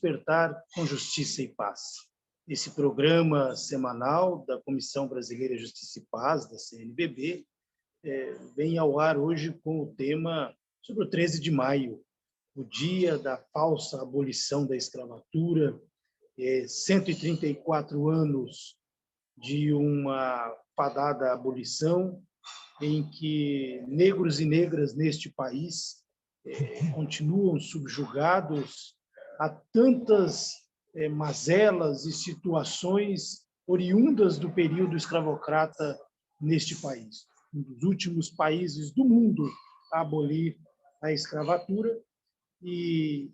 Despertar com Justiça e Paz. Esse programa semanal da Comissão Brasileira de Justiça e Paz, da CNBB, vem ao ar hoje com o tema sobre o 13 de maio, o dia da falsa abolição da escravatura, 134 anos de uma fadada abolição, em que negros e negras neste país continuam subjugados a tantas mazelas e situações oriundas do período escravocrata neste país. Um dos últimos países do mundo a abolir a escravatura, e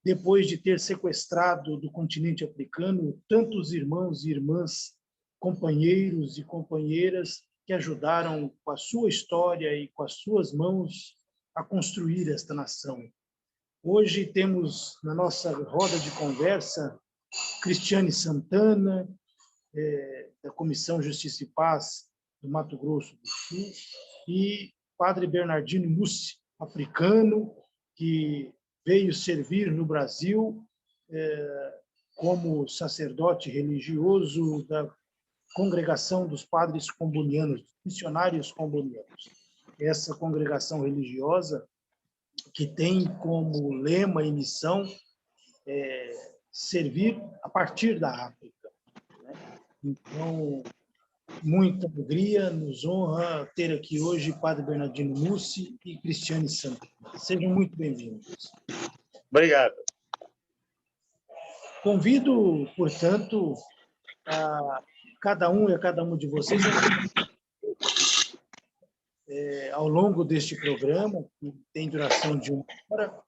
depois de ter sequestrado do continente africano tantos irmãos e irmãs, companheiros e companheiras que ajudaram com a sua história e com as suas mãos a construir esta nação. Hoje temos na nossa roda de conversa Cristiane Santana, da Comissão Justiça e Paz do Mato Grosso do Sul, e Padre Bernardino Mussi, africano, que veio servir no Brasil como sacerdote religioso da Congregação dos Padres Combonianos, missionários combonianos. Essa congregação religiosa que tem como lema e missão servir a partir da África, né? Então, muita alegria, nos honra ter aqui hoje Padre Bernardino Mussi e Cristiane Santana. Sejam muito bem-vindos. Obrigado. Convido, portanto, a cada um e a cada uma de vocês ao longo deste programa, que tem duração de 1 hora,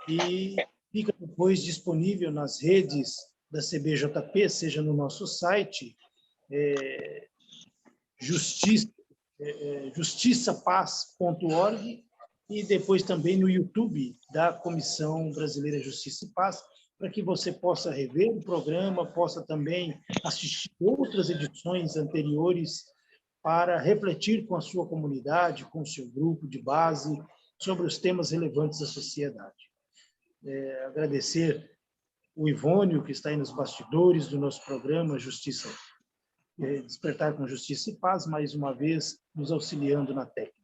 e fica depois disponível nas redes da CBJP, seja no nosso site, justiçapaz.org, e depois também no YouTube da Comissão Brasileira de Justiça e Paz, para que você possa rever o programa, possa também assistir outras edições anteriores para refletir com a sua comunidade, com o seu grupo de base, sobre os temas relevantes da sociedade. Agradecer o Ivônio, que está aí nos bastidores do nosso programa Justiça, Despertar com Justiça e Paz, mais uma vez nos auxiliando na técnica.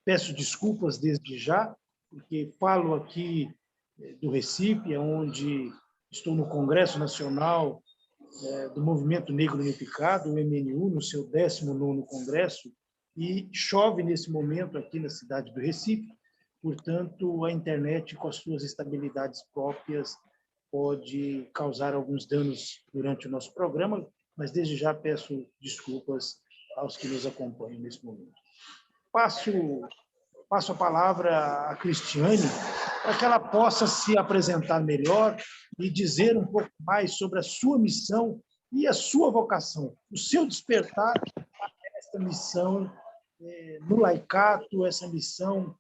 Peço desculpas desde já, porque falo aqui do Recife, onde estou no Congresso Nacional do Movimento Negro Unificado, o MNU, no seu 19º Congresso, e chove nesse momento aqui na cidade do Recife, portanto, a internet, com as suas estabilidades próprias, pode causar alguns danos durante o nosso programa, mas desde já peço desculpas aos que nos acompanham nesse momento. Passo a palavra à Cristiane, para que ela possa se apresentar melhor e dizer um pouco mais sobre a sua missão e a sua vocação, o seu despertar a essa missão no laicato, essa missão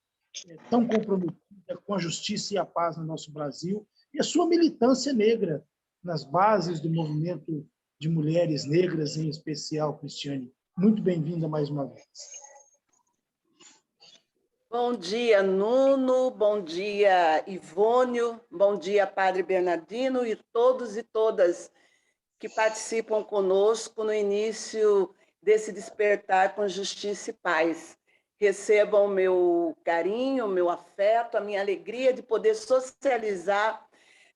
tão comprometida com a justiça e a paz no nosso Brasil, e a sua militância negra nas bases do movimento de mulheres negras, em especial, Cristiane. Muito bem-vinda mais uma vez. Bom dia, Nuno, bom dia, Ivônio, bom dia, Padre Bernardino e todos e todas que participam conosco no início desse despertar com justiça e paz. Recebam o meu carinho, o meu afeto, a minha alegria de poder socializar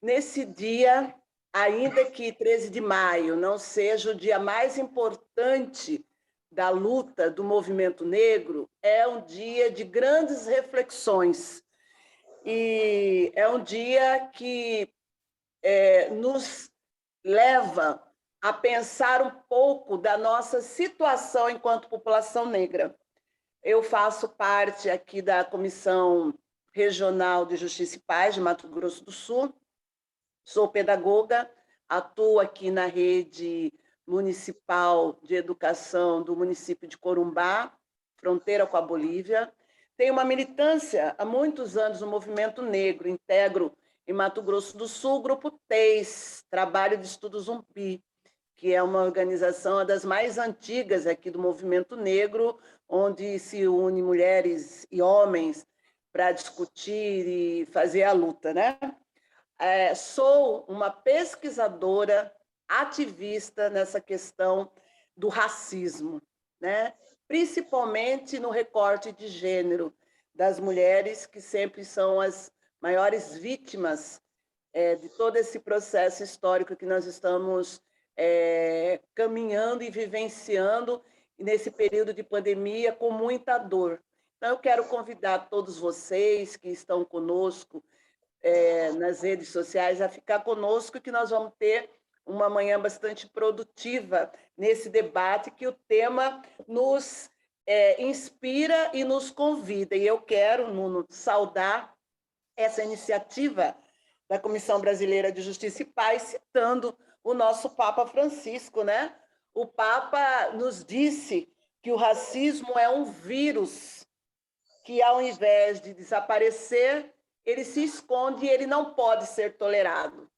nesse dia, ainda que 13 de maio não seja o dia mais importante da luta do movimento negro, é um dia de grandes reflexões. E é um dia que nos leva a pensar um pouco da nossa situação enquanto população negra. Eu faço parte aqui da Comissão Regional de Justiça e Paz de Mato Grosso do Sul, sou pedagoga, atuo aqui na rede municipal de educação do município de Corumbá, fronteira com a Bolívia. Tenho uma militância há muitos anos no movimento negro, integro em Mato Grosso do Sul o Grupo TEIS, Trabalho de Estudo Zumbi, que é uma organização, uma das mais antigas aqui do movimento negro, onde se une mulheres e homens para discutir e fazer a luta, né? sou uma pesquisadora ativista nessa questão do racismo, né? Principalmente no recorte de gênero das mulheres, que sempre são as maiores vítimas de todo esse processo histórico que nós estamos caminhando e vivenciando nesse período de pandemia com muita dor. Então, eu quero convidar todos vocês que estão conosco nas redes sociais a ficar conosco, que nós vamos ter uma manhã bastante produtiva nesse debate, que o tema nos inspira e nos convida. E eu quero, Nuno, saudar essa iniciativa da Comissão Brasileira de Justiça e Paz, citando o nosso Papa Francisco, né? O Papa nos disse que o racismo é um vírus que, ao invés de desaparecer, ele se esconde e ele não pode ser tolerado.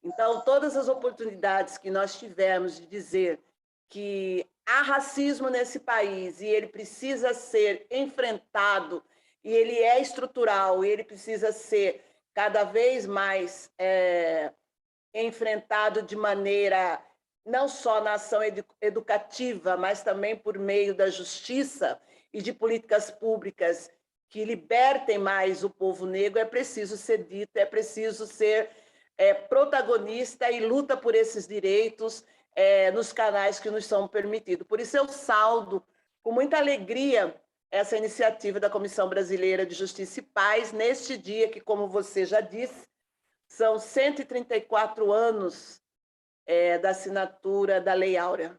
Então, todas as oportunidades que nós tivemos de dizer que há racismo nesse país e ele precisa ser enfrentado, e ele é estrutural, e ele precisa ser cada vez mais enfrentado de maneira não só na ação educativa, mas também por meio da justiça e de políticas públicas que libertem mais o povo negro, é preciso ser dito, é preciso ser protagonista e luta por esses direitos nos canais que nos são permitidos. Por isso eu saúdo com muita alegria essa iniciativa da Comissão Brasileira de Justiça e Paz, neste dia que, como você já disse, são 134 anos da assinatura da Lei Áurea.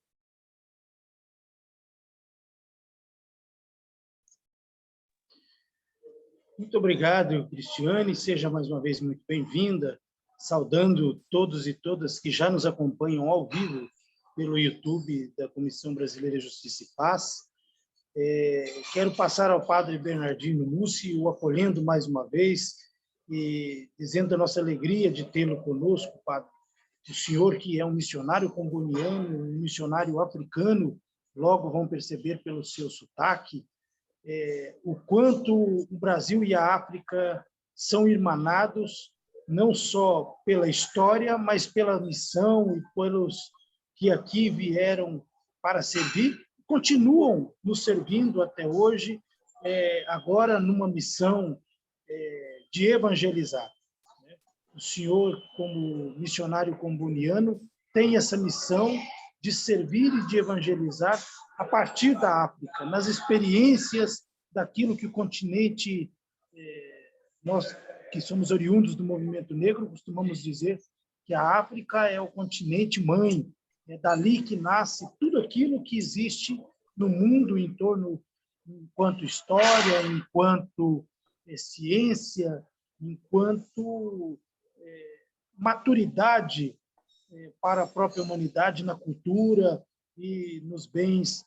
Muito obrigado, Cristiane. Seja mais uma vez muito bem-vinda. Saudando todos e todas que já nos acompanham ao vivo pelo YouTube da Comissão Brasileira de Justiça e Paz. Quero passar ao padre Bernardino Mussi, o acolhendo mais uma vez e dizendo a nossa alegria de tê-lo conosco, padre. O senhor, que é um missionário comboniano, um missionário africano, logo vão perceber pelo seu sotaque, o quanto o Brasil e a África são irmanados, não só pela história, mas pela missão e pelos que aqui vieram para servir, continuam nos servindo até hoje, agora numa missão de evangelizar. O senhor, como missionário comboniano, tem essa missão de servir e de evangelizar a partir da África, nas experiências daquilo que o continente, nós que somos oriundos do movimento negro, costumamos dizer que a África é o continente mãe, é dali que nasce tudo aquilo que existe no mundo em torno, enquanto história, enquanto ciência, enquanto maturidade para a própria humanidade na cultura e nos bens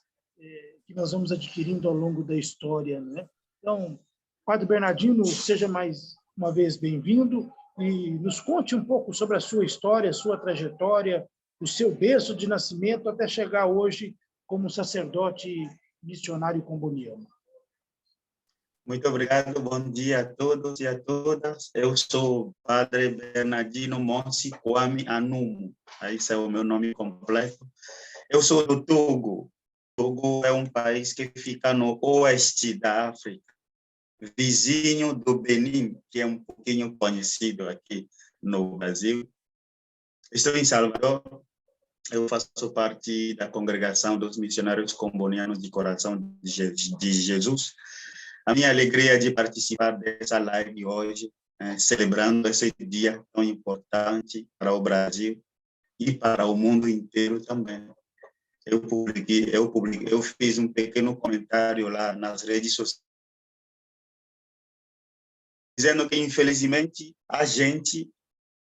que nós vamos adquirindo ao longo da história, né? Então, Padre Bernardino, seja mais uma vez bem-vindo e nos conte um pouco sobre a sua história, a sua trajetória, o seu berço de nascimento até chegar hoje como sacerdote missionário comboniano. Muito obrigado, bom dia a todos e a todas. Eu sou o Padre Bernardino Mussi Kwame Anumu, esse é o meu nome completo. Eu sou do Togo. Togo é um país que fica no oeste da África, vizinho do Benin, que é um pouquinho conhecido aqui no Brasil. Estou em Salvador. Eu faço parte da congregação dos missionários combonianos de Coração de Jesus. A minha alegria de participar dessa live hoje, celebrando esse dia tão importante para o Brasil e para o mundo inteiro também. Eu fiz um pequeno comentário lá nas redes sociais, dizendo que, infelizmente, há gente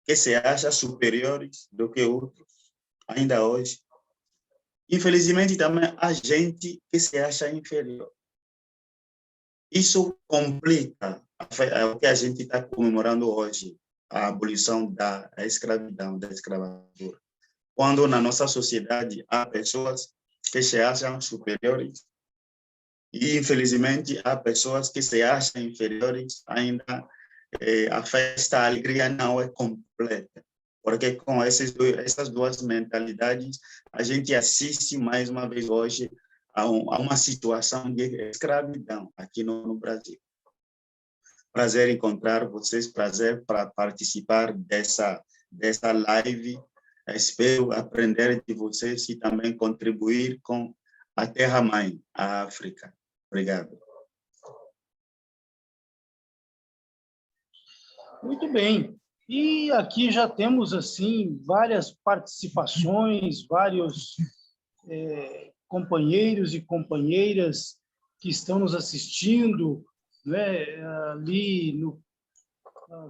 que se acha superiores do que outros, ainda hoje. Infelizmente, também há gente que se acha inferior. Isso complica o que a gente está comemorando hoje, a abolição da escravidão, da escravatura. Quando na nossa sociedade há pessoas que se acham superiores e, infelizmente, há pessoas que se acham inferiores ainda a festa, a alegria não é completa. Porque com essas duas mentalidades, a gente assiste mais uma vez hoje a uma situação de escravidão aqui no Brasil. Prazer em encontrar vocês, prazer para participar dessa live. Espero aprender de vocês e também contribuir com a terra-mãe, a África. Obrigado. Muito bem. E aqui já temos assim várias participações, vários companheiros e companheiras que estão nos assistindo, né? Ali no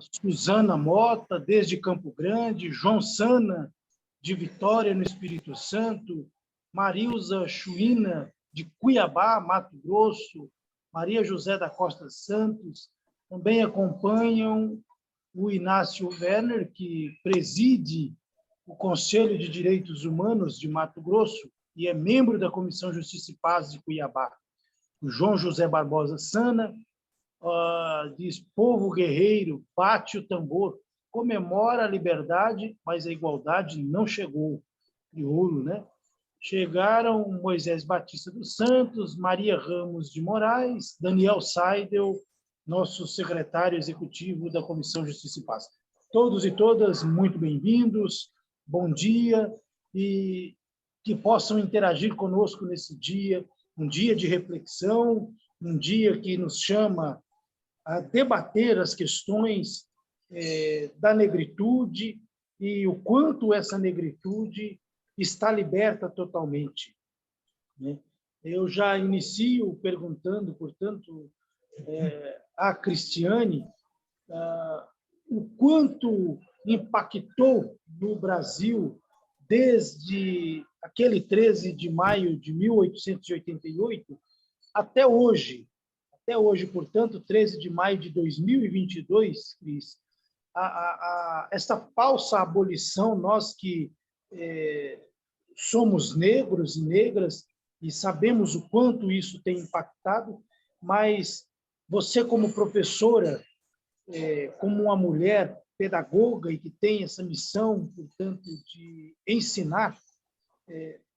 Suzana Mota, desde Campo Grande, João Sana, de Vitória, no Espírito Santo, Marilza Chuína, de Cuiabá, Mato Grosso, Maria José da Costa Santos, também acompanham o Inácio Werner, que preside o Conselho de Direitos Humanos de Mato Grosso e é membro da Comissão Justiça e Paz de Cuiabá. O João José Barbosa Sana diz: povo guerreiro, bate o tambor, comemora a liberdade, mas a igualdade não chegou. Crioulo, né? Chegaram Moisés Batista dos Santos, Maria Ramos de Moraes, Daniel Seidel, nosso secretário executivo da Comissão Justiça e Paz. Todos e todas muito bem-vindos, bom dia, e que possam interagir conosco nesse dia, um dia de reflexão, um dia que nos chama a debater as questões da negritude e o quanto essa negritude está liberta totalmente, né? Eu já inicio perguntando, portanto, a Cristiane o quanto impactou no Brasil desde aquele 13 de maio de 1888 até hoje, portanto, 13 de maio de 2022, Cris, essa falsa abolição, nós que somos negros e negras e sabemos o quanto isso tem impactado, mas você, como professora, como uma mulher pedagoga e que tem essa missão, portanto, de ensinar,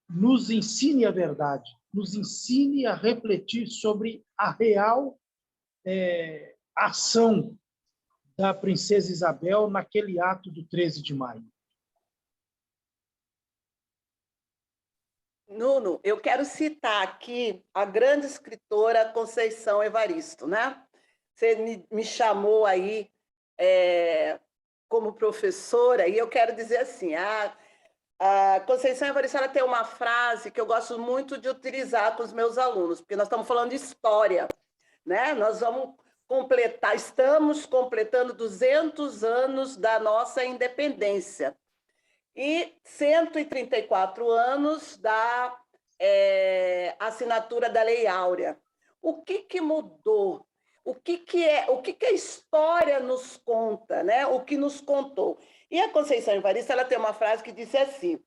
nos ensine a verdade, nos ensine a refletir sobre a real ação da princesa Isabel naquele ato do 13 de maio. Nuno, eu quero citar aqui a grande escritora Conceição Evaristo, né? Você me chamou aí como professora, e eu quero dizer assim, a Conceição Evaristo, ela tem uma frase que eu gosto muito de utilizar com os meus alunos, porque nós estamos falando de história, né? Nós estamos completando 200 anos da nossa independência e 134 anos da assinatura da Lei Áurea. O que mudou? O que a história nos conta, né? O que nos contou? E a Conceição Evaristo, ela tem uma frase que diz assim: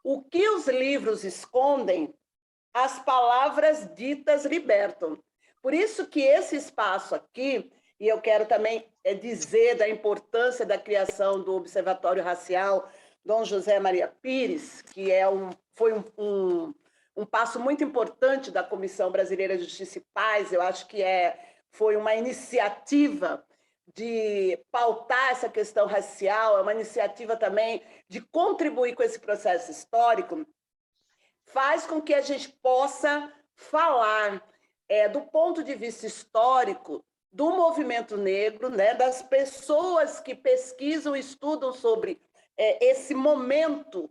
o que os livros escondem, as palavras ditas libertam. Por isso que esse espaço aqui, e eu quero também dizer da importância da criação do Observatório Racial Dom José Maria Pires, que foi um passo muito importante da Comissão Brasileira de Justiça e Paz. Eu acho que foi uma iniciativa de pautar essa questão racial, é uma iniciativa também de contribuir com esse processo histórico, faz com que a gente possa falar do ponto de vista histórico do movimento negro, né, das pessoas que pesquisam e estudam sobre esse momento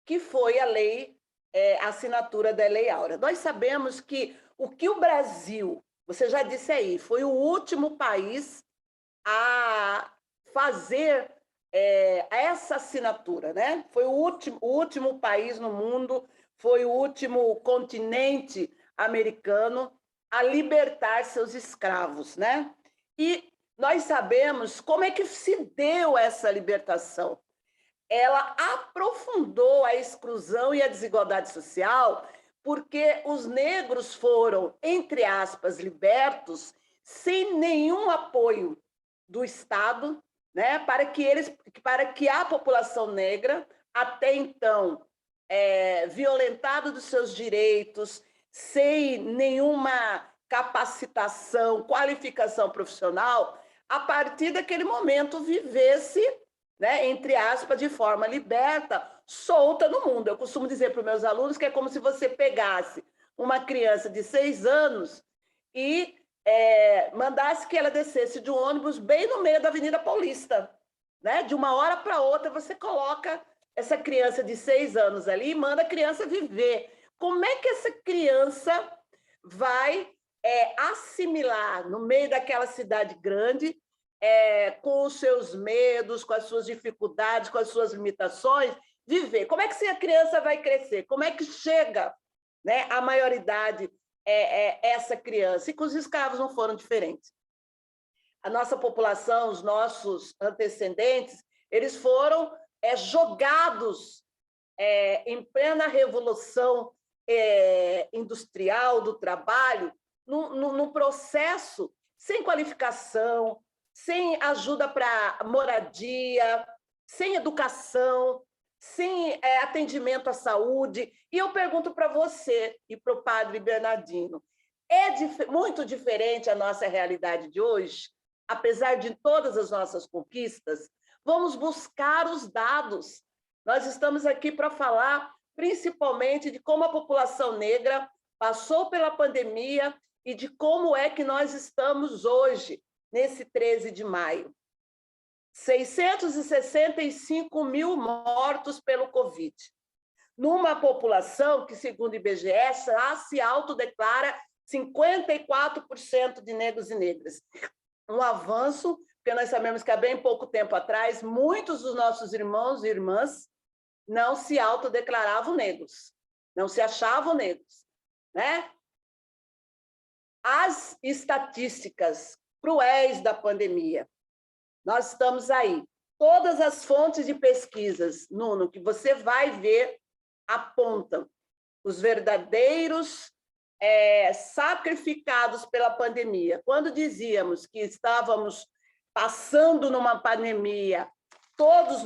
que foi a assinatura da Lei Áurea. Nós sabemos que o Brasil, você já disse aí, foi o último país a fazer essa assinatura, né? Foi o último país no mundo, foi o último continente americano a libertar seus escravos, né? E nós sabemos como é que se deu essa libertação. Ela aprofundou a exclusão e a desigualdade social porque os negros foram, entre aspas, libertos sem nenhum apoio do Estado, né, para que a população negra, até então violentada dos seus direitos, sem nenhuma capacitação, qualificação profissional, a partir daquele momento vivesse, né, entre aspas, de forma liberta, solta no mundo. Eu costumo dizer para os meus alunos que é como se você pegasse uma criança de 6 anos e mandasse que ela descesse de um ônibus bem no meio da Avenida Paulista. Né? De uma hora para outra, você coloca essa criança de 6 anos ali e manda a criança viver. Como é que essa criança vai assimilar no meio daquela cidade grande, com os seus medos, com as suas dificuldades, com as suas limitações, viver? Como é que essa criança vai crescer? Como é que chega, né, à maioridade essa criança? E com os escravos não foram diferentes. A nossa população, os nossos antecedentes, eles foram jogados em plena revolução industrial do trabalho, num processo sem qualificação, sem ajuda para moradia, sem educação, sem atendimento à saúde. E eu pergunto para você e para o padre Bernardino, muito diferente a nossa realidade de hoje? Apesar de todas as nossas conquistas, vamos buscar os dados. Nós estamos aqui para falar principalmente de como a população negra passou pela pandemia e de como é que nós estamos hoje, nesse 13 de maio. 665 mil mortos pelo Covid, numa população que, segundo o IBGE, se autodeclara 54% de negros e negras. Um avanço, porque nós sabemos que há bem pouco tempo atrás, muitos dos nossos irmãos e irmãs não se autodeclaravam negros, não se achavam negros, né? As estatísticas cruéis da pandemia, nós estamos aí. Todas as fontes de pesquisas, Nuno, que você vai ver, apontam os verdadeiros sacrificados pela pandemia. Quando dizíamos que estávamos passando numa pandemia, todos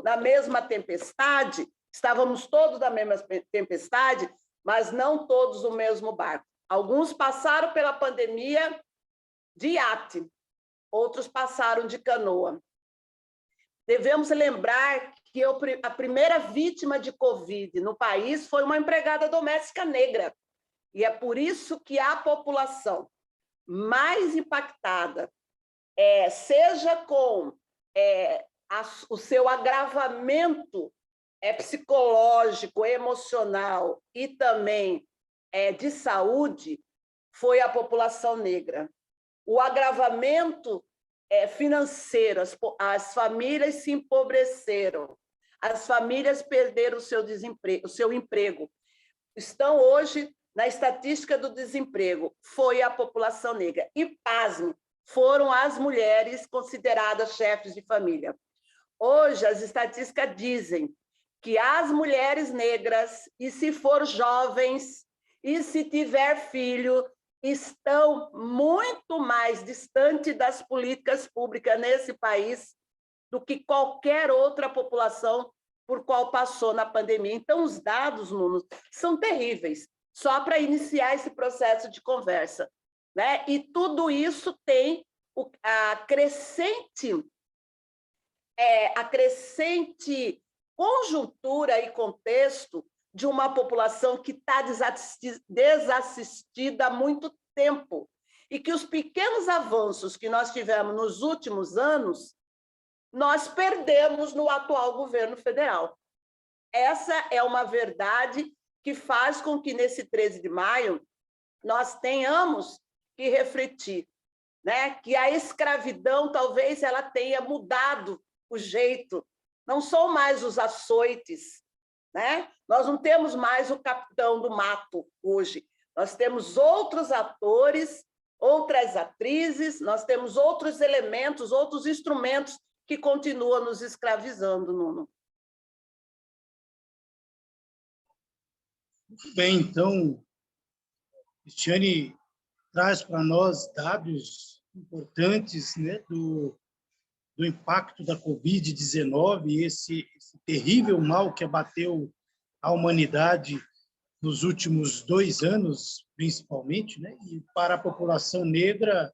na mesma tempestade, estávamos todos na mesma tempestade, mas não todos no mesmo barco. Alguns passaram pela pandemia de iate, outros passaram de canoa. Devemos lembrar que a primeira vítima de Covid no país foi uma empregada doméstica negra. E é por isso que a população mais impactada, seja com o seu agravamento psicológico, emocional e também de saúde, foi a população negra. O agravamento financeiro, as famílias se empobreceram, as famílias perderam o seu emprego. Estão hoje na estatística do desemprego, foi a população negra. E, pasme, foram as mulheres consideradas chefes de família. Hoje, as estatísticas dizem que as mulheres negras, e se for jovens, e se tiver filho, estão muito mais distantes das políticas públicas nesse país do que qualquer outra população por qual passou na pandemia. Então, os dados, Nuno, são terríveis, só para iniciar esse processo de conversa, né? E tudo isso tem a crescente conjuntura e contexto de uma população que está desassistida há muito tempo e que os pequenos avanços que nós tivemos nos últimos anos, nós perdemos no atual governo federal. Essa é uma verdade que faz com que, nesse 13 de maio, nós tenhamos que refletir, né? Que a escravidão, talvez, ela tenha mudado o jeito. Não são mais os açoites, né? Nós não temos mais o capitão do mato hoje. Nós temos outros atores, outras atrizes, nós temos outros elementos, outros instrumentos que continuam nos escravizando, Nuno. Muito bem, então, Cristiane traz para nós dados importantes, né, do impacto da Covid-19, esse terrível mal que abateu a humanidade nos últimos 2 anos, principalmente, né? E para a população negra,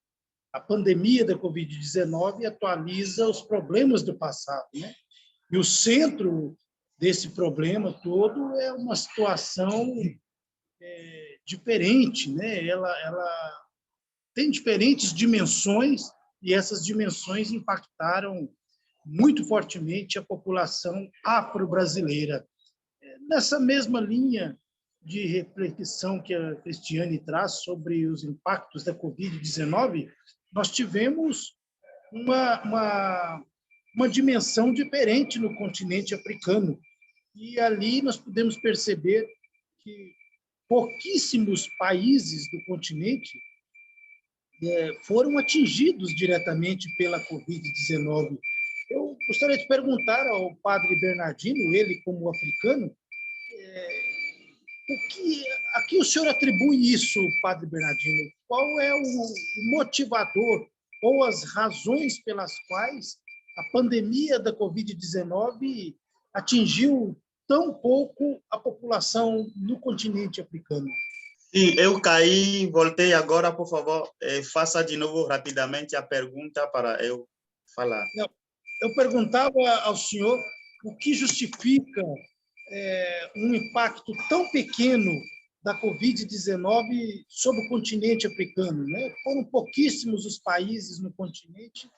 a pandemia da Covid-19 atualiza os problemas do passado, né? E o centro desse problema todo é uma situação diferente, né? Ela tem diferentes dimensões e essas dimensões impactaram muito fortemente a população afro-brasileira. Nessa mesma linha de reflexão que a Cristiane traz sobre os impactos da Covid-19, nós tivemos uma dimensão diferente no continente africano. E ali nós podemos perceber que pouquíssimos países do continente foram atingidos diretamente pela Covid-19. Eu gostaria de perguntar ao padre Bernardino, ele como africano, a que o senhor atribui isso, padre Bernardino? Qual é o motivador ou as razões pelas quais a pandemia da Covid-19 atingiu tão pouco a população no continente africano? Sim, eu caí, voltei agora, por favor, faça de novo rapidamente a pergunta para eu falar. Não, eu perguntava ao senhor o que justifica um impacto tão pequeno da Covid-19 sobre o continente africano, né? Foram pouquíssimos os países no continente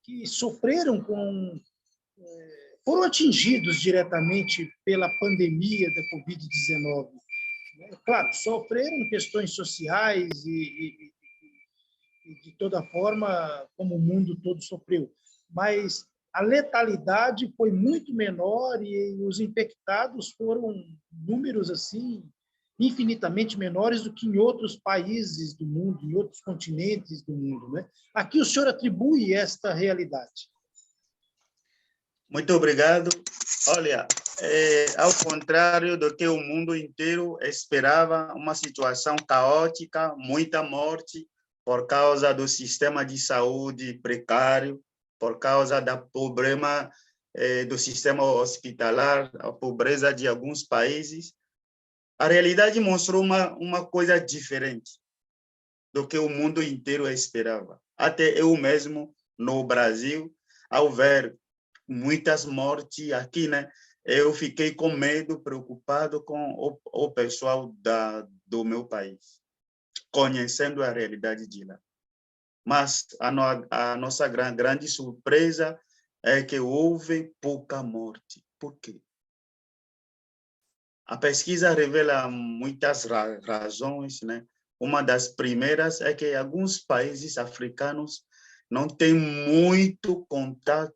que sofreram foram atingidos diretamente pela pandemia da Covid-19. Claro, sofreram questões sociais e de toda forma, como o mundo todo sofreu, mas a letalidade foi muito menor e os infectados foram números assim infinitamente menores do que em outros países do mundo, em outros continentes do mundo, né? A que o senhor atribui esta realidade? Muito obrigado. Olha, ao contrário do que o mundo inteiro esperava, uma situação caótica, muita morte por causa do sistema de saúde precário, por causa do problema do sistema hospitalar, a pobreza de alguns países. A realidade mostrou uma coisa diferente do que o mundo inteiro esperava. Até eu mesmo, no Brasil, ao ver muitas mortes aqui, né? Eu fiquei com medo, preocupado com o pessoal do meu país, conhecendo a realidade de lá. Mas a nossa grande surpresa é que houve pouca morte. Por quê? A pesquisa revela muitas razões, né? Uma das primeiras é que alguns países africanos não têm muito contato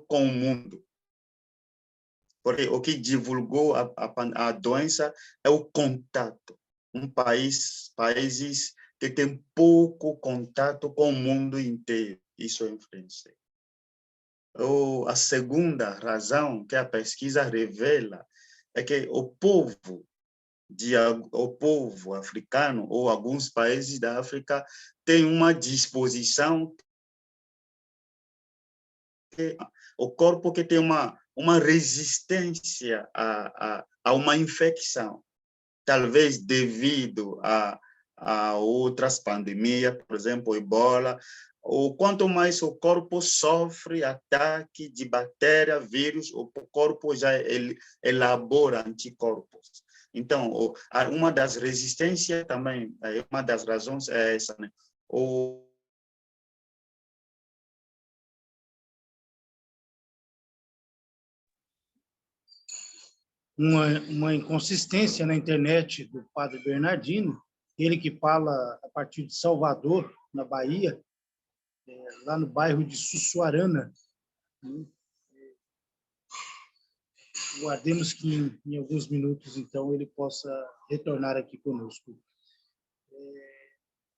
com o mundo. Porque o que divulgou a doença é o contato. Países que têm pouco contato com o mundo inteiro. Isso influencia. A segunda razão que a pesquisa revela é que o povo africano ou alguns países da África tem uma disposição, o corpo que tem uma resistência a uma infecção, talvez devido a outras pandemias, por exemplo, ebola, ou quanto mais o corpo sofre ataque de bactéria, vírus, o corpo já elabora anticorpos. Então, uma das resistências também, uma das razões é essa, né? Uma inconsistência na internet do padre Bernardino, ele que fala a partir de Salvador, na Bahia, lá no bairro de Sussuarana. Guardemos que em alguns minutos, então, ele possa retornar aqui conosco.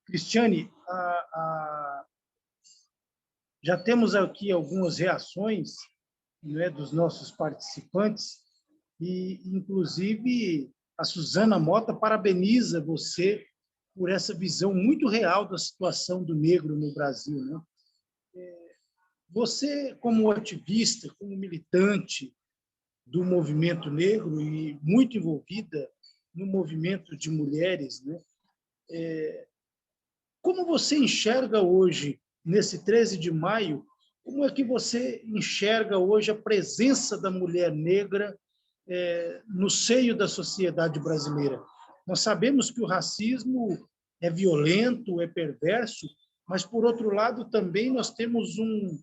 Cristiane, já temos aqui algumas reações, né, dos nossos participantes, e, inclusive, a Suzana Mota parabeniza você por essa visão muito real da situação do negro no Brasil, né? Você, como ativista, como militante do movimento negro e muito envolvida no movimento de mulheres, né? Como você enxerga hoje, nesse 13 de maio, como é que você enxerga hoje a presença da mulher negra no seio da sociedade brasileira? Nós sabemos que o racismo é violento, é perverso, mas, por outro lado, também nós temos um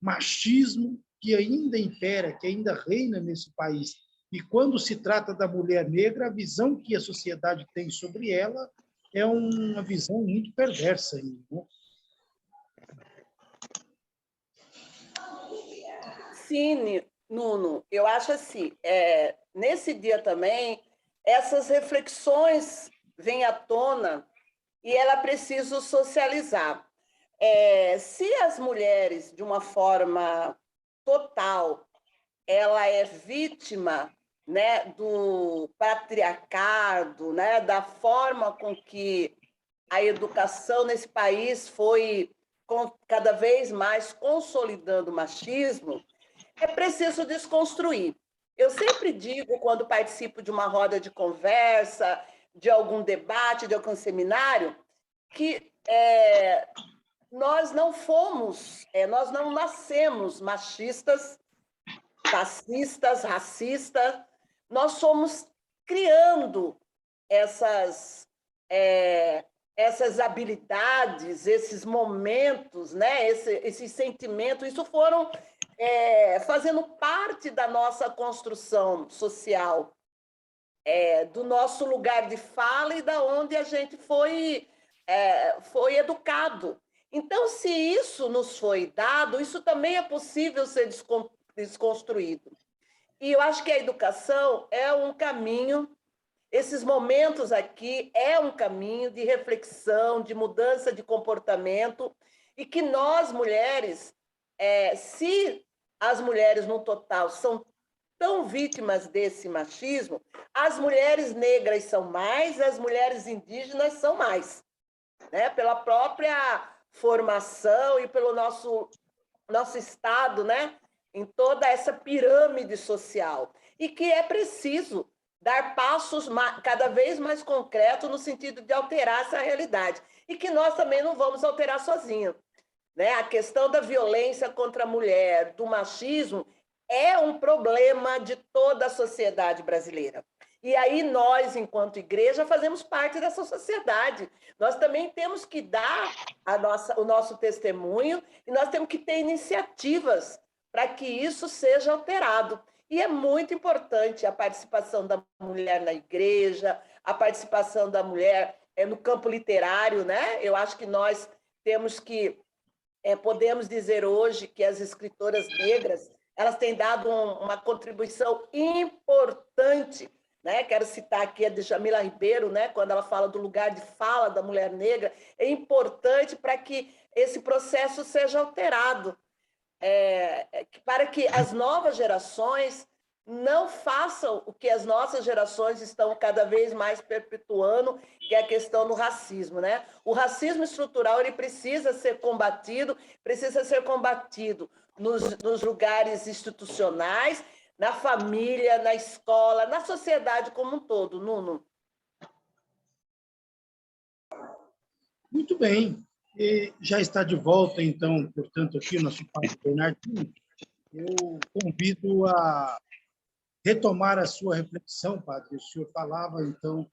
machismo que ainda impera, que ainda reina nesse país. E quando se trata da mulher negra, a visão que a sociedade tem sobre ela é uma visão muito perversa, né? Sim, Nuno, eu acho assim, nesse dia também, essas reflexões vêm à tona e ela precisa socializar. Se as mulheres, de uma forma total, ela é vítima, né, do patriarcado, né, da forma com que a educação nesse país foi cada vez mais consolidando o machismo, é preciso desconstruir. Eu sempre digo, quando participo de uma roda de conversa, de algum debate, de algum seminário, que nós nós não nascemos machistas, fascistas, racistas, nós somos criando essas habilidades, esses momentos, né? Esses sentimentos, isso foram fazendo parte da nossa construção social, do nosso lugar de fala e da onde a gente foi educado. Então, se isso nos foi dado, isso também é possível ser desconstruído. E eu acho que a educação é um caminho, esses momentos aqui é um caminho de reflexão, de mudança de comportamento, e que nós, mulheres, se as mulheres no total são tão vítimas desse machismo, as mulheres negras são mais, as mulheres indígenas são mais, né? Pela própria formação e pelo nosso estado, né? Em toda essa pirâmide social. E que é preciso dar passos cada vez mais concretos no sentido de alterar essa realidade. E que nós também não vamos alterar sozinhos, né? A questão da violência contra a mulher, do machismo, é um problema de toda a sociedade brasileira. E aí nós, enquanto igreja, fazemos parte dessa sociedade. Nós também temos que dar o nosso testemunho e nós temos que ter iniciativas para que isso seja alterado. E é muito importante a participação da mulher na igreja, a participação da mulher no campo literário, né? Eu acho que nós temos que podemos dizer hoje que as escritoras negras elas têm dado uma contribuição importante, né? Quero citar aqui a Djamila Ribeiro, né? Quando ela fala do lugar de fala da mulher negra, é importante para que esse processo seja alterado, para que as novas gerações não façam o que as nossas gerações estão cada vez mais perpetuando, que é a questão do racismo, né? O racismo estrutural ele precisa ser combatido nos lugares institucionais, na família, na escola, na sociedade como um todo, Nuno. Muito bem. E já está de volta, então, portanto, aqui o nosso Padre Bernardino. Eu convido a retomar a sua reflexão, Padre. O senhor falava, então,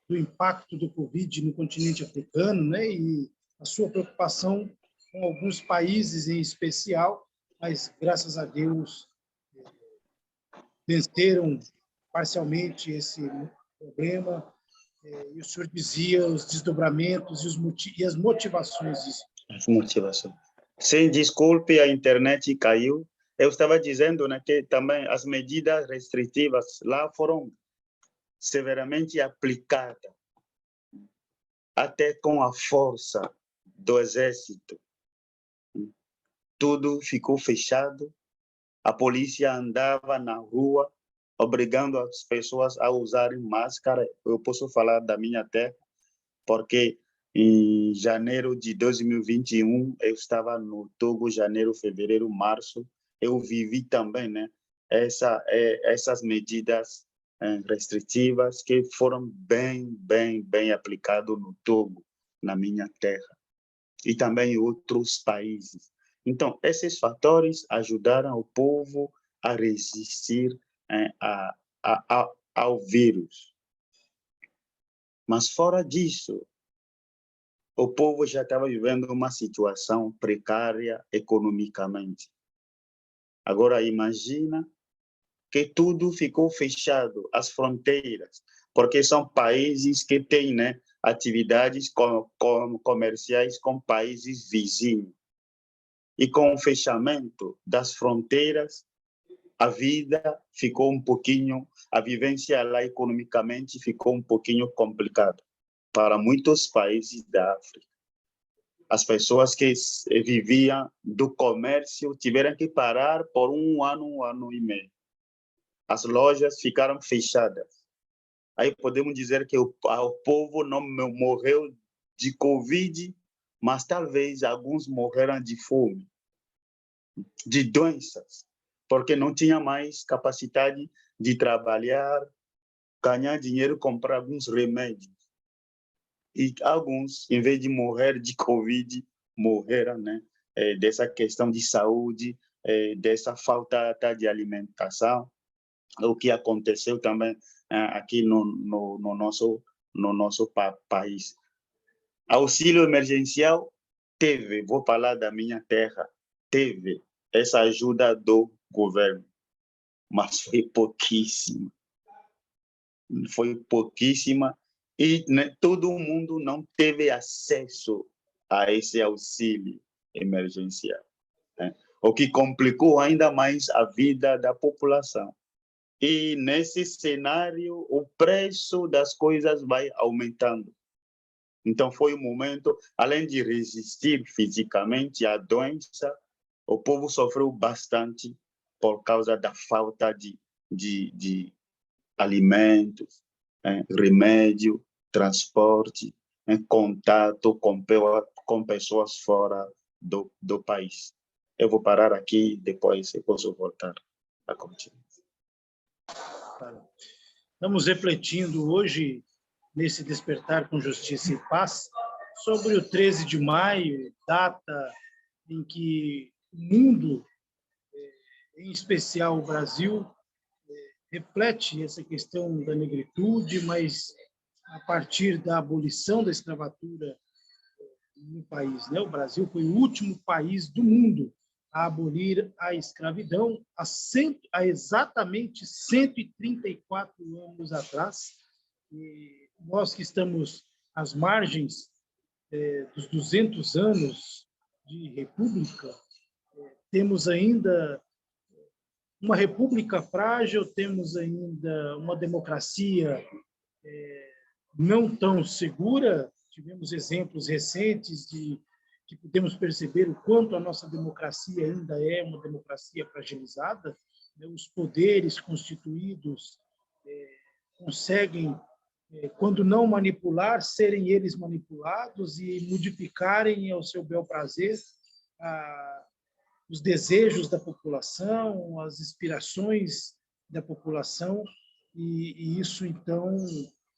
do impacto do Covid no continente africano, né? E a sua preocupação com alguns países em especial, mas, graças a Deus, venceram parcialmente esse problema. E o senhor dizia os desdobramentos e as motivações disso. As motivações. Sem desculpe, a internet caiu. Eu estava dizendo, né, que também as medidas restritivas lá foram severamente aplicadas, até com a força do exército. Tudo ficou fechado, a polícia andava na rua, obrigando as pessoas a usarem máscara. Eu posso falar da minha terra, porque em janeiro de 2021 eu estava no Togo, janeiro, fevereiro, março, eu vivi também, né, essas medidas restritivas que foram bem aplicadas no Togo, na minha terra, e também em outros países. Então, esses fatores ajudaram o povo a resistir ao vírus. Mas fora disso, o povo já estava vivendo uma situação precária economicamente. Agora, imagina que tudo ficou fechado, as fronteiras, porque são países que têm, né, atividades comerciais com países vizinhos. E com o fechamento das fronteiras, a vida ficou um pouquinho, a vivência lá economicamente ficou um pouquinho complicada para muitos países da África. As pessoas que viviam do comércio tiveram que parar por um ano e meio. As lojas ficaram fechadas. Aí podemos dizer que o povo não morreu de Covid, mas talvez alguns morreram de fome, de doenças, porque não tinha mais capacidade de trabalhar, ganhar dinheiro, comprar alguns remédios. E alguns, em vez de morrer de Covid, morreram, né, dessa questão de saúde, dessa falta de alimentação, o que aconteceu também aqui no nosso país. Auxílio emergencial teve, vou falar da minha terra, teve essa ajuda do governo, mas foi pouquíssima. Foi pouquíssima e, né, todo mundo não teve acesso a esse auxílio emergencial, né? O que complicou ainda mais a vida da população. E nesse cenário, o preço das coisas vai aumentando. Então, foi um momento, além de resistir fisicamente à doença, o povo sofreu bastante por causa da falta de alimentos, remédio, transporte, contato com pessoas fora do país. Eu vou parar aqui, depois eu posso voltar a continuar. Estamos refletindo hoje, nesse Despertar com Justiça e Paz, sobre o 13 de maio, data em que o mundo, em especial o Brasil, reflete essa questão da negritude, mas a partir da abolição da escravatura no país, né? O Brasil foi o último país do mundo a abolir a escravidão há exatamente 134 anos atrás. E nós que estamos às margens dos 200 anos de república, temos ainda uma república frágil, temos ainda uma democracia não tão segura. Tivemos exemplos recentes que podemos perceber o quanto a nossa democracia ainda é uma democracia fragilizada. Os poderes constituídos conseguem, quando não manipular, serem eles manipulados e modificarem ao seu bel prazer os desejos da população, as inspirações da população, e isso, então,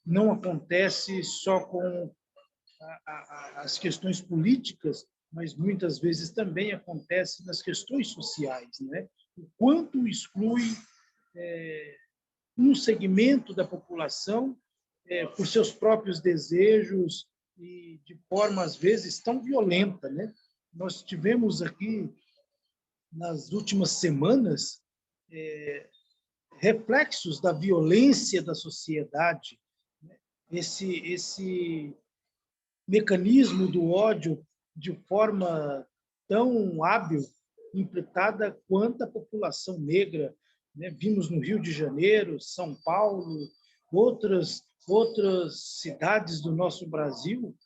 não acontece só com as questões políticas, mas muitas vezes também acontece nas questões sociais, né? O quanto exclui um segmento da população por seus próprios desejos e de forma, às vezes, tão violenta, né? Nós tivemos aqui, nas últimas semanas, reflexos da violência da sociedade, né? Esse mecanismo do ódio de forma tão hábil, implementada quanto a população negra, né? Vimos no Rio de Janeiro, São Paulo, outras cidades do nosso Brasil,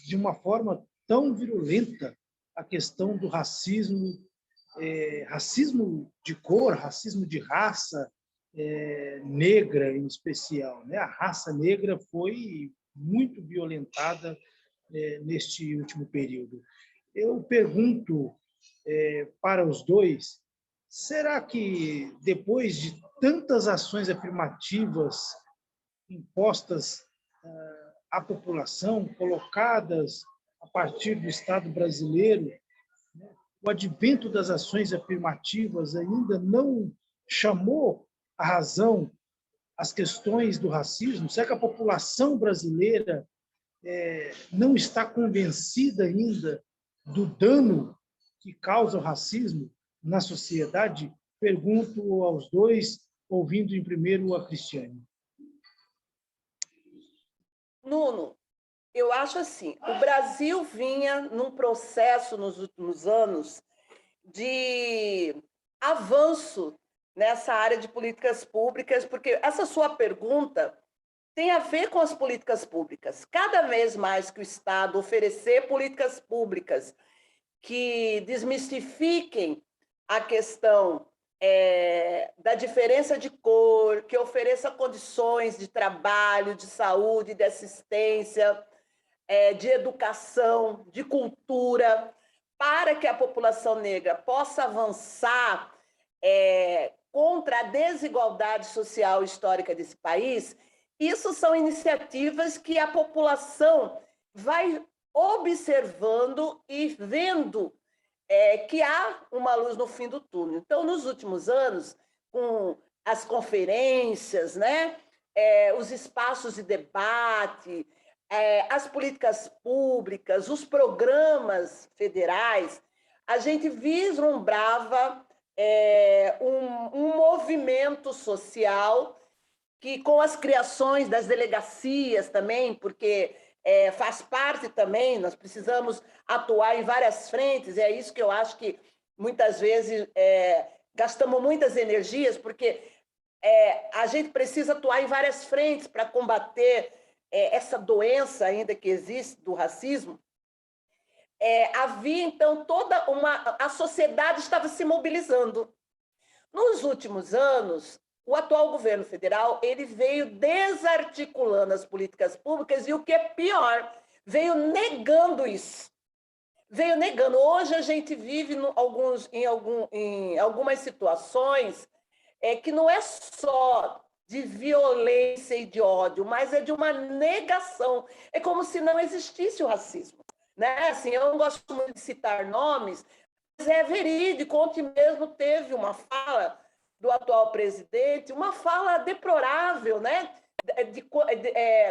de uma forma tão virulenta, a questão do racismo, racismo de cor, racismo de raça, negra em especial, né? A raça negra foi muito violentada neste último período. Eu pergunto para os dois, será que depois de tantas ações afirmativas impostas à população, colocadas a partir do Estado brasileiro, o advento das ações afirmativas ainda não chamou a razão as questões do racismo? Será que a população brasileira não está convencida ainda do dano que causa o racismo na sociedade? Pergunto aos dois, ouvindo em primeiro a Cristiane. Nuno, eu acho assim, o Brasil vinha num processo nos últimos anos de avanço nessa área de políticas públicas, porque essa sua pergunta tem a ver com as políticas públicas. Cada vez mais que o Estado oferecer políticas públicas que desmistifiquem a questão da diferença de cor, que ofereça condições de trabalho, de saúde, de assistência, de educação, de cultura, para que a população negra possa avançar contra a desigualdade social histórica desse país. Isso são iniciativas que a população vai observando e vendo que há uma luz no fim do túnel. Então, nos últimos anos, com as conferências, né, os espaços de debate, as políticas públicas, os programas federais, a gente vislumbrava um movimento social que, com as criações das delegacias também, porque faz parte também, nós precisamos atuar em várias frentes, e é isso que eu acho que muitas vezes gastamos muitas energias, porque a gente precisa atuar em várias frentes para combater essa doença ainda que existe do racismo. Havia, então, a sociedade estava se mobilizando. Nos últimos anos, o atual governo federal ele veio desarticulando as políticas públicas e, o que é pior, veio negando isso. Veio negando. Hoje a gente vive em algumas situações que não é só de violência e de ódio, mas é de uma negação. É como se não existisse o racismo. Né? Assim, eu não gosto muito de citar nomes, mas é verídico. Ontem mesmo teve uma fala do atual presidente, uma fala deplorável, né?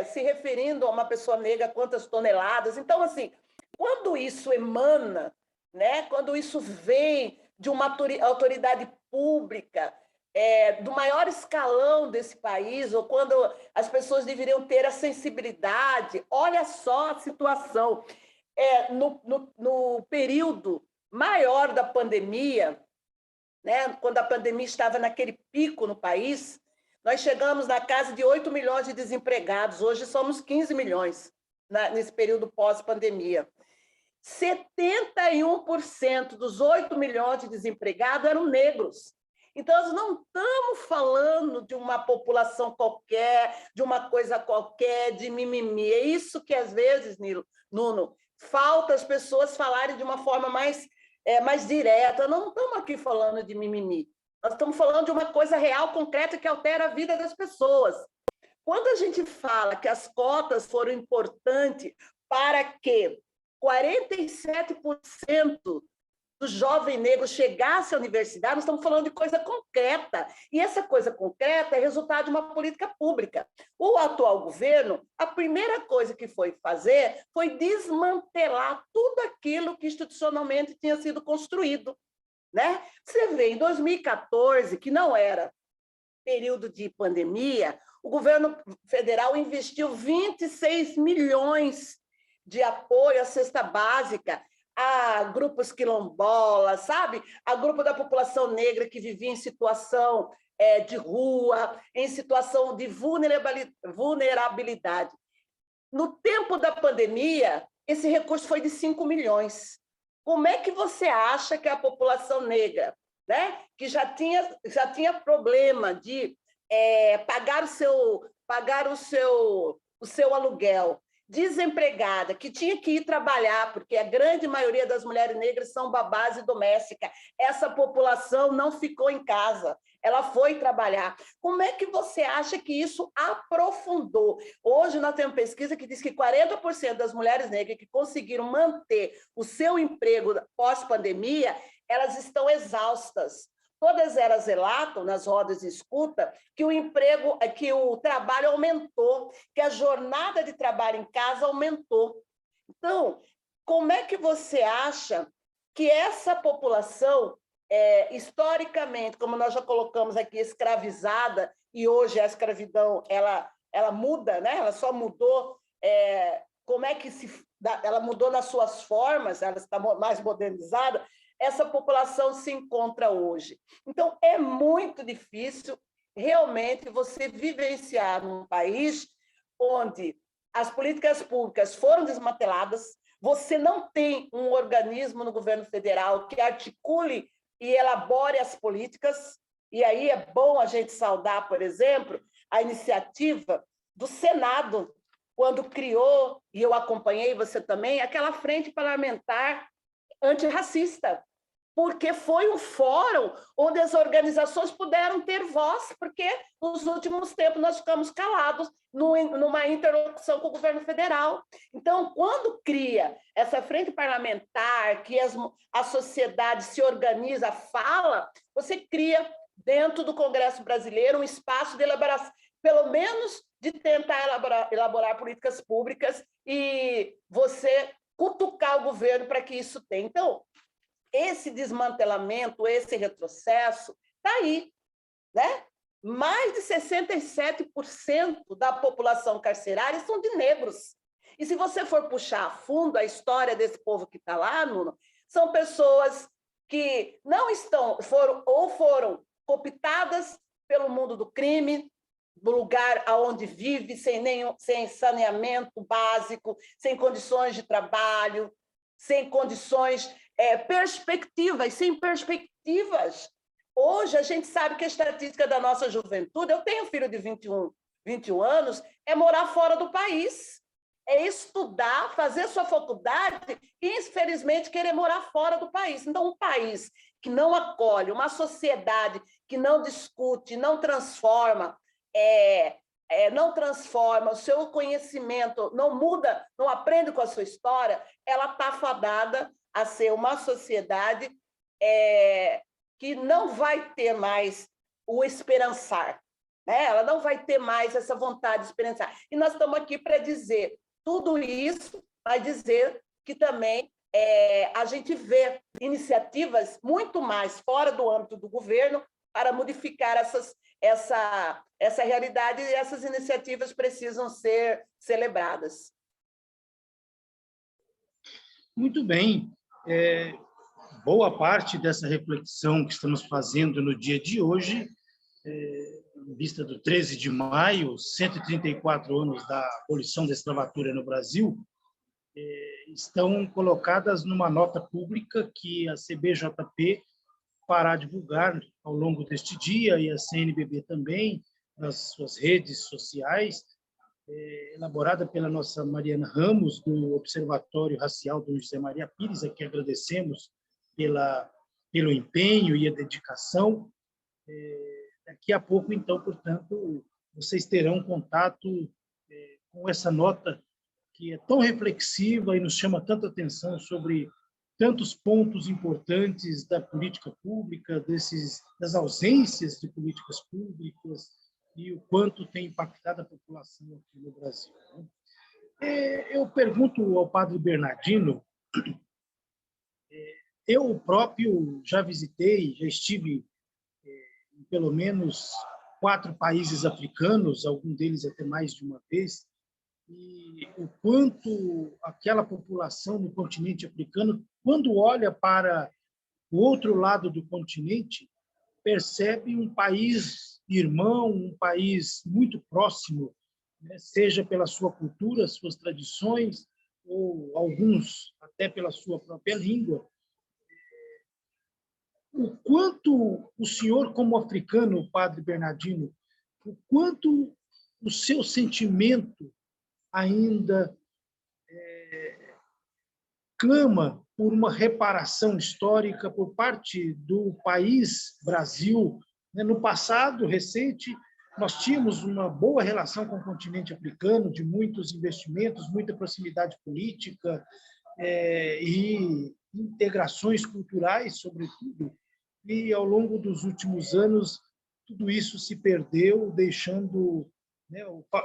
Se referindo a uma pessoa negra, quantas toneladas. Então, assim, quando isso emana, né? Quando isso vem de uma autoridade pública, do maior escalão desse país, ou quando as pessoas deveriam ter a sensibilidade, olha só a situação. No período maior da pandemia, né, quando a pandemia estava naquele pico no país, nós chegamos na casa de 8 milhões de desempregados, hoje somos 15 milhões nesse período pós-pandemia. 71% dos 8 milhões de desempregados eram negros. Então, nós não estamos falando de uma população qualquer, de uma coisa qualquer, de mimimi. É isso que, às vezes, Nuno, falta as pessoas falarem de uma forma mais direta. Não estamos aqui falando de mimimi. Nós estamos falando de uma coisa real, concreta, que altera a vida das pessoas. Quando a gente fala que as cotas foram importantes para que 47% do jovem negro chegasse à universidade, nós estamos falando de coisa concreta. E essa coisa concreta é resultado de uma política pública. O atual governo, a primeira coisa que foi fazer foi desmantelar tudo aquilo que institucionalmente tinha sido construído. Né? Você vê, em 2014, que não era período de pandemia, o governo federal investiu 26 milhões de apoio à cesta básica, a grupos quilombolas, sabe? A grupo da população negra que vivia em situação de rua, em situação de vulnerabilidade. No tempo da pandemia, esse recurso foi de 5 milhões. Como é que você acha que a população negra, né, que já tinha problema de pagar o seu o seu aluguel, desempregada, que tinha que ir trabalhar, porque a grande maioria das mulheres negras são babás e domésticas. Essa população não ficou em casa, ela foi trabalhar. Como é que você acha que isso aprofundou? Hoje nós temos pesquisa que diz que 40% das mulheres negras que conseguiram manter o seu emprego pós-pandemia, elas estão exaustas. Todas elas relatam, nas rodas de escuta, que o trabalho aumentou, que a jornada de trabalho em casa aumentou. Então, como é que você acha que essa população, historicamente, como nós já colocamos aqui, escravizada, e hoje a escravidão ela muda, né? Ela só mudou, como é que ela mudou nas suas formas, ela está mais modernizada, essa população se encontra hoje. Então, é muito difícil, realmente, você vivenciar num país onde as políticas públicas foram desmanteladas, você não tem um organismo no governo federal que articule e elabore as políticas, e aí é bom a gente saudar, por exemplo, a iniciativa do Senado, quando criou, e eu acompanhei, você também, aquela frente parlamentar antirracista, porque foi um fórum onde as organizações puderam ter voz, porque nos últimos tempos nós ficamos calados numa interlocução com o governo federal. Então, quando cria essa frente parlamentar, que a sociedade se organiza, fala, você cria dentro do Congresso Brasileiro um espaço de elaboração, pelo menos de tentar elaborar políticas públicas e você cutucar o governo para que isso tenha. Então, esse desmantelamento, esse retrocesso, está aí, né? Mais de 67% da população carcerária são de negros. E se você for puxar a fundo a história desse povo que está lá, Nuno, são pessoas que não foram cooptadas pelo mundo do crime, do lugar onde vive, sem saneamento básico, sem condições de trabalho, sem condições sem perspectivas. Hoje, a gente sabe que a estatística da nossa juventude, eu tenho um filho de 21 anos, é morar fora do país, é estudar, fazer sua faculdade e, infelizmente, querer morar fora do país. Então, um país que não acolhe, uma sociedade que não discute, não transforma o seu conhecimento, não muda, não aprende com a sua história, ela está fadada a ser uma sociedade que não vai ter mais o esperançar, né? Ela não vai ter mais essa vontade de esperançar. E nós estamos aqui para dizer tudo isso, vai dizer que também a gente vê iniciativas muito mais fora do âmbito do governo para modificar essa realidade, e essas iniciativas precisam ser celebradas. Muito bem. Boa parte dessa reflexão que estamos fazendo no dia de hoje, em vista do 13 de maio, 134 anos da abolição da escravatura no Brasil, estão colocadas numa nota pública que a CBJP fará divulgar ao longo deste dia, e a CNBB também, nas suas redes sociais, elaborada pela nossa Mariana Ramos, do Observatório Racial do José Maria Pires, a quem agradecemos pelo empenho e a dedicação. Daqui a pouco, então, portanto, vocês terão contato com essa nota que é tão reflexiva e nos chama tanta atenção sobre tantos pontos importantes da política pública, das ausências de políticas públicas e o quanto tem impactado a população aqui no Brasil. Eu pergunto ao padre Bernardino, eu próprio já estive em pelo menos 4 países africanos, algum deles até mais de uma vez, e o quanto aquela população no continente africano, quando olha para o outro lado do continente, percebe um país irmão, um país muito próximo, né? Seja pela sua cultura, suas tradições, ou alguns até pela sua própria língua. O quanto o senhor, como africano, padre Bernardino, o quanto o seu sentimento ainda clama por uma reparação histórica por parte do país Brasil. No passado recente, nós tínhamos uma boa relação com o continente africano, de muitos investimentos, muita proximidade política e integrações culturais, sobretudo. E, ao longo dos últimos anos, tudo isso se perdeu, deixando,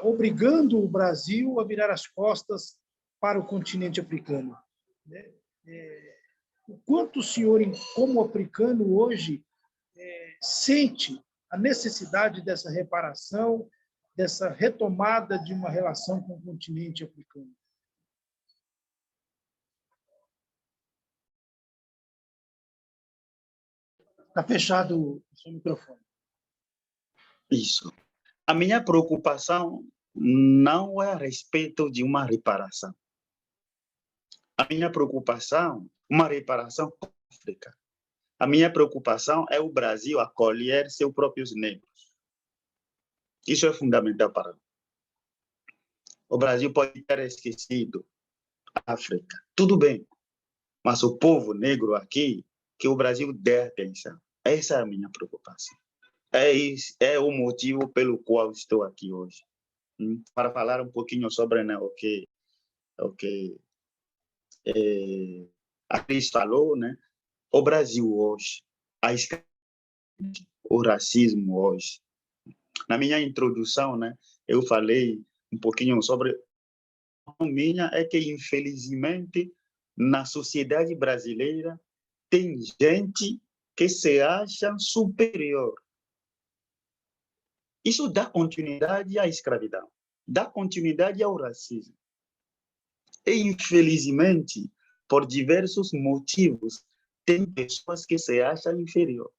obrigando o Brasil a virar as costas para o continente africano. O quanto o senhor, como africano, hoje, sente a necessidade dessa reparação, dessa retomada de uma relação com o continente africano? Está fechado o seu microfone. Isso. A minha preocupação não é a respeito de uma reparação. A minha preocupação, uma reparação com a África. A minha preocupação é o Brasil acolher seus próprios negros. Isso é fundamental para mim. O Brasil pode ter esquecido a África. Tudo bem. Mas o povo negro aqui, que o Brasil dê atenção. Essa é a minha preocupação. É o motivo pelo qual estou aqui hoje. Para falar um pouquinho sobre o que a Cris falou, né? O Brasil hoje, o racismo hoje. Na minha introdução, né, eu falei um pouquinho sobre a minha é que, infelizmente, na sociedade brasileira, tem gente que se acha superior. Isso dá continuidade à escravidão, dá continuidade ao racismo. E, infelizmente, por diversos motivos, tem pessoas que se acham inferior.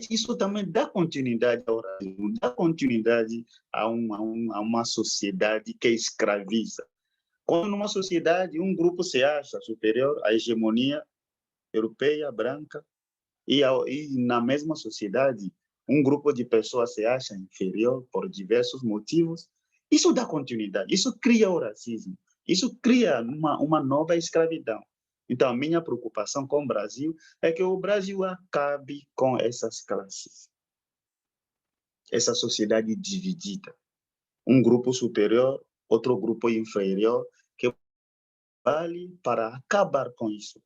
Isso também dá continuidade ao racismo, dá continuidade a uma sociedade que escraviza. Quando numa sociedade um grupo se acha superior à hegemonia europeia, branca, e na mesma sociedade um grupo de pessoas se acha inferior por diversos motivos, isso dá continuidade, isso cria o racismo, isso cria uma nova escravidão. Então, a minha preocupação com o Brasil é que o Brasil acabe com essas classes, essa sociedade dividida. Um grupo superior, outro grupo inferior, que vale para acabar com isso.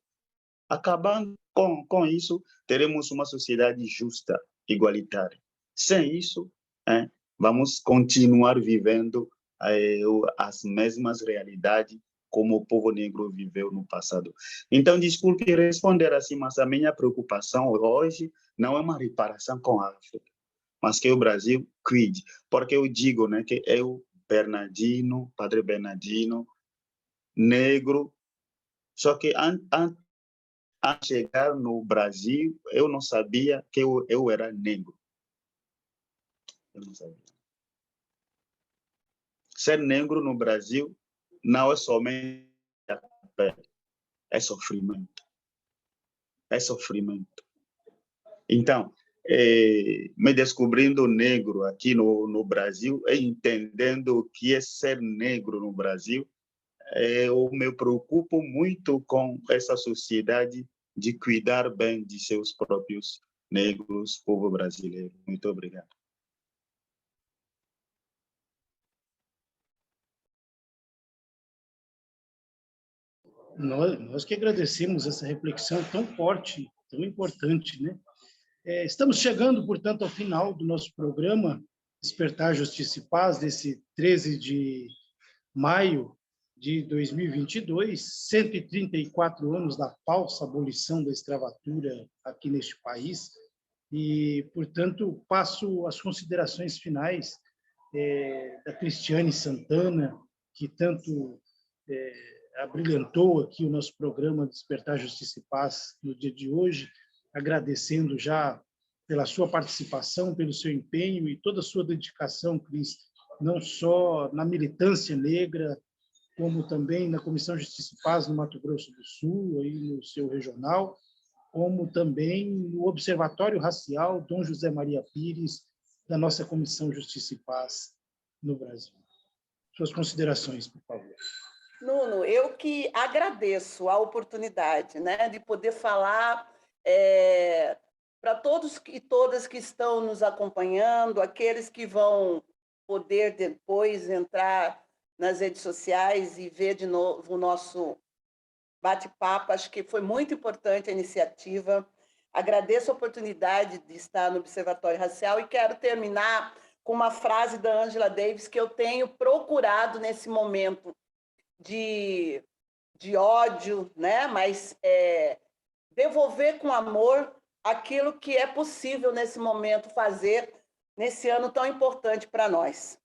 Acabando com isso, teremos uma sociedade justa, igualitária. Sem isso, vamos continuar vivendo as mesmas realidades como o povo negro viveu no passado. Então, desculpe responder assim, mas a minha preocupação hoje não é uma reparação com a África, mas que o Brasil cuide. Porque eu digo, né, que eu, Bernardino, Padre Bernardino, negro, só que antes de chegar no Brasil, eu não sabia que eu era negro. Eu não sabia. Ser negro no Brasil não é somente a pele, é sofrimento. É sofrimento. Então, me descobrindo negro aqui no Brasil, entendendo o que é ser negro no Brasil, eu me preocupo muito com essa sociedade de cuidar bem de seus próprios negros, povo brasileiro. Muito obrigado. Nós que agradecemos essa reflexão tão forte, tão importante, né? Estamos chegando, portanto, ao final do nosso programa Despertar Justiça e Paz, desse 13 de maio de 2022, 134 anos da falsa abolição da escravatura aqui neste país. E, portanto, passo as considerações finais da Cristiane Santana, que tanto abrilhantou aqui o nosso programa Despertar Justiça e Paz no dia de hoje, agradecendo já pela sua participação, pelo seu empenho e toda a sua dedicação, Cris, não só na militância negra, como também na Comissão Justiça e Paz no Mato Grosso do Sul, aí no seu regional, como também no Observatório Racial Dom José Maria Pires, da nossa Comissão Justiça e Paz no Brasil. suas considerações, por favor. Nuno, eu que agradeço a oportunidade, né, de poder falar para todos e todas que estão nos acompanhando, aqueles que vão poder depois entrar nas redes sociais e ver de novo o nosso bate-papo. Acho que foi muito importante a iniciativa. Agradeço a oportunidade de estar no Observatório Racial e quero terminar com uma frase da Angela Davis que eu tenho procurado nesse momento de ódio, né? Mas devolver com amor aquilo que é possível nesse momento fazer, nesse ano tão importante para nós.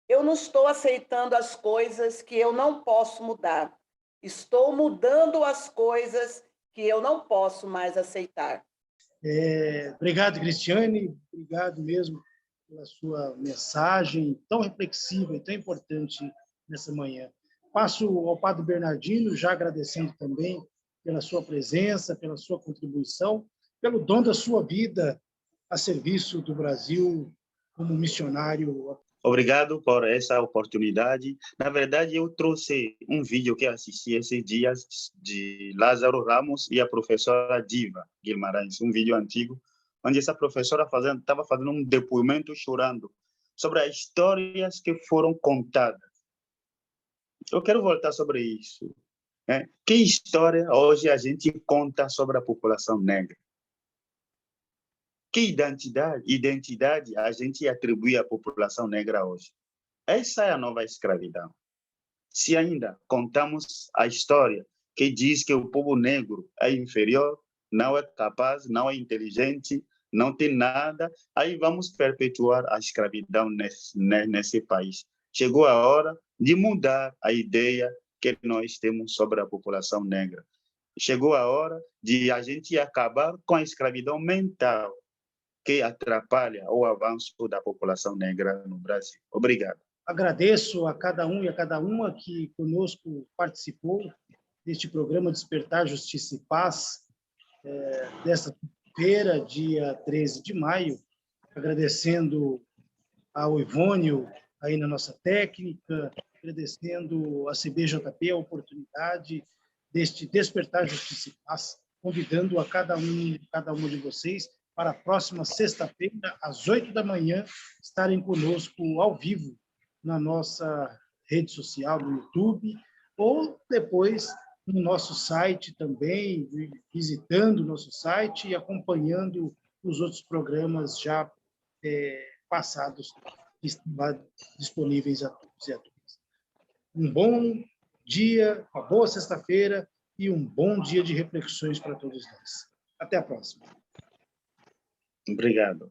Eu não estou aceitando as coisas que eu não posso mudar. Estou mudando as coisas que eu não posso mais aceitar. Obrigado, Cristiane. Obrigado mesmo pela sua mensagem tão reflexiva e tão importante nessa manhã. Passo ao Padre Bernardino, já agradecendo também pela sua presença, pela sua contribuição, pelo dom da sua vida a serviço do Brasil como missionário. Obrigado por essa oportunidade. Na verdade, eu trouxe um vídeo que assisti esses dias de Lázaro Ramos e a professora Diva Guimarães, um vídeo antigo, onde essa professora estava fazendo um depoimento chorando sobre as histórias que foram contadas. Eu quero voltar sobre isso. Que história hoje a gente conta sobre a população negra? Que identidade a gente atribui à população negra hoje? Essa é a nova escravidão. Se ainda contamos a história que diz que o povo negro é inferior, não é capaz, não é inteligente, não tem nada, aí vamos perpetuar a escravidão nesse país. Chegou a hora de mudar a ideia que nós temos sobre a população negra. Chegou a hora de a gente acabar com a escravidão mental que atrapalha o avanço da população negra no Brasil. Obrigado. Agradeço a cada um e a cada uma que conosco participou deste programa Despertar Justiça e Paz, desta feira, dia 13 de maio, agradecendo ao Ivônio aí na nossa técnica, agradecendo a CBJP a oportunidade deste Despertar Justiça e Paz, convidando a cada uma de vocês para a próxima sexta-feira, às 8 da manhã, estarem conosco ao vivo na nossa rede social, no YouTube, ou depois no nosso site também, visitando o nosso site e acompanhando os outros programas já passados que estão disponíveis a todos e a todas. Um bom dia, uma boa sexta-feira e um bom dia de reflexões para todos nós. Até a próxima. Obrigado.